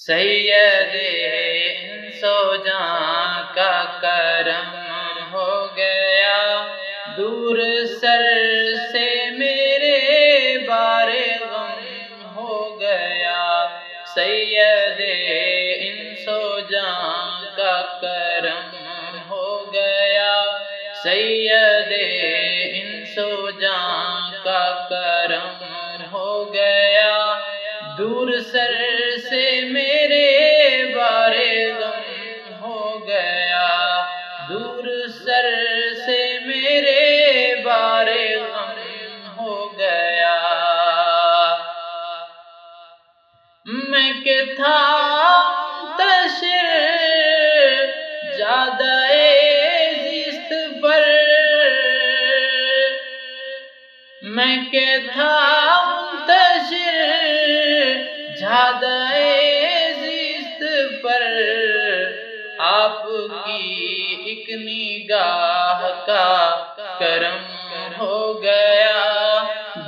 سید انس و جاں کا کرم ہو گیا، دور سر سے میرے بار غم ہو گیا۔ سید انس و جاں کا کرم ہو گیا، سید انس و جاں کا کرم ہو گیا، دور سر سے میرے بار غم ہو گیا، دور سر سے میرے بار غم ہو گیا۔ میں کہ تھا منتشر جادۂ زیست پر، میں کہ تھا منتشر جادۂ زیست پر، آپ کی ایک نگاہ کا کرم ہو گیا،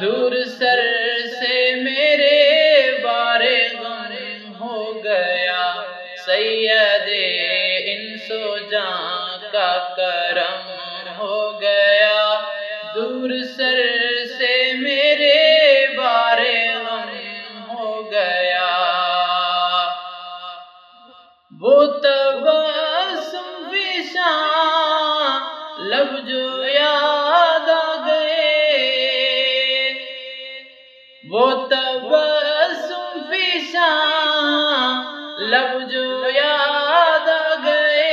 دور سر سے میرے بار غم ہو گیا۔ سید انس و جاں کا کرم ہو گیا، دور سر سے میرے بار غم ہو گیا۔ وہ تبسم فشاں لب جو یاد آ گئے، وہ تبسم فشاں لب جو یاد آ گئے،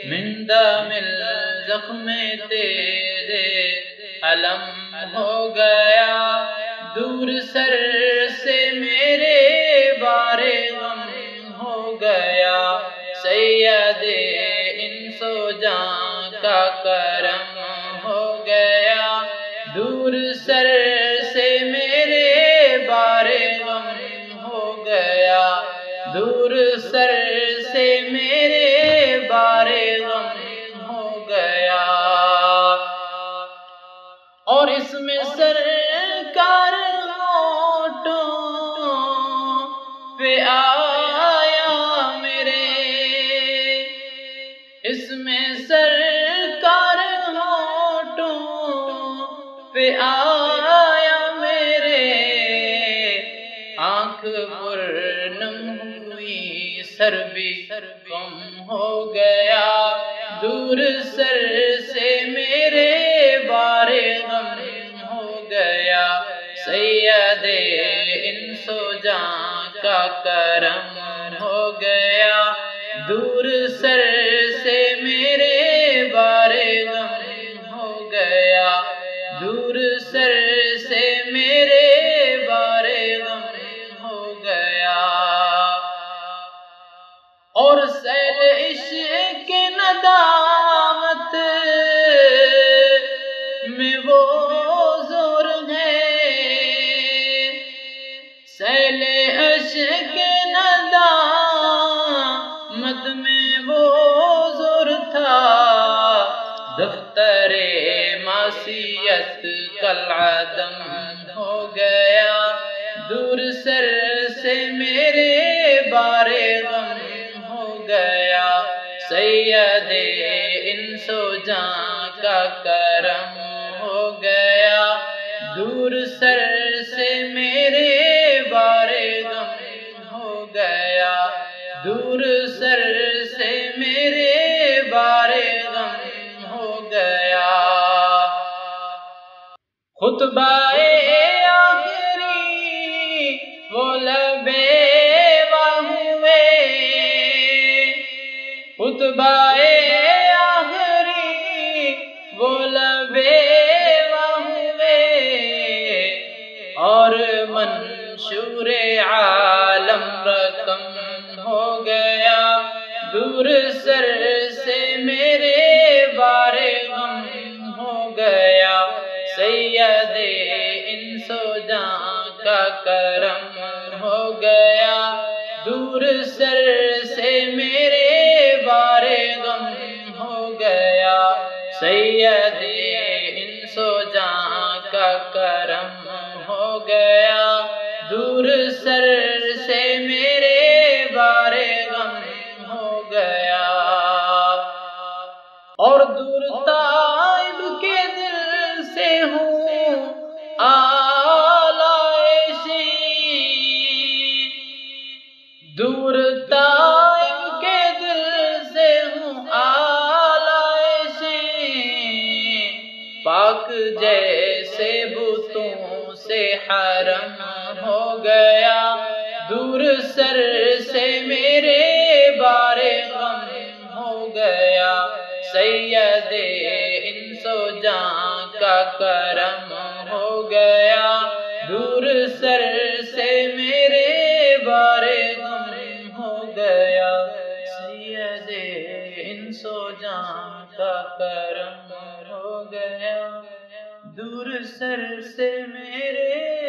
من دم الزخم تیرے علم ہو گیا، دور سر سے میرے بار غم ہو گیا۔ سید انس و جاں کا کرم ہو گیا، دور سر سے میرے بار غم ہو گیا، دور سر سے میرے بار غم ہو گیا۔ اور اس میں سرکار ہونٹوں پہ آیا میرے، اس میں سرکار ہونٹوں پہ آیا میرے، آنکھ پرنم ہوئی سر بھی گم ہو گیا، دور سر سے میرے بار غم ہو گیا۔ سید انس و جاں کا کرم ہو گیا، دور سر سے میرے بار غم ہو گیا، دور سر سے میرے بار غم ہو گیا۔ اور سیل عشق ندامت میں وہ زور ہے، سیل عشق ندامت میں وہ زور تھا، دفتر معصیت کالعدم ہو گیا، دور سر سے میرے بار غم ہو گیا۔ سید انس و جاں کا کرم ہو گیا، دور سر سے میرے بار غم ہو گیا، دور سر سے میرے بار غم ہو گیا۔ خطبہ آخری وہ لبے ہوئے، خطبہ آخری وہ لبے ہوئے، اور منشور عالم رقم ہو گیا، دور سر سے میرے بار غم ہو گیا۔ سید انس و جاں کا کرم ہو گیا، دور سر سے میرے بار غم ہو گیا۔ سید انس و جاں کا کرم ہو گیا، دور سر سے سے میرے بارے غم ہو گیا، اور دور طائب کے دل سے ہوں آلائشی، دور طائب کے دل سے ہوں آلائشی، پاک جیسے بتوں سے حرم ہو گیا، دور سر سے میرے بارے غم ہو گیا، سید انس و جاں کا کرم ہو گیا، دور سر سے میرے بارے غم ہو گیا، سید انس و جاں کا کرم ہو گیا، دور سر سے میرے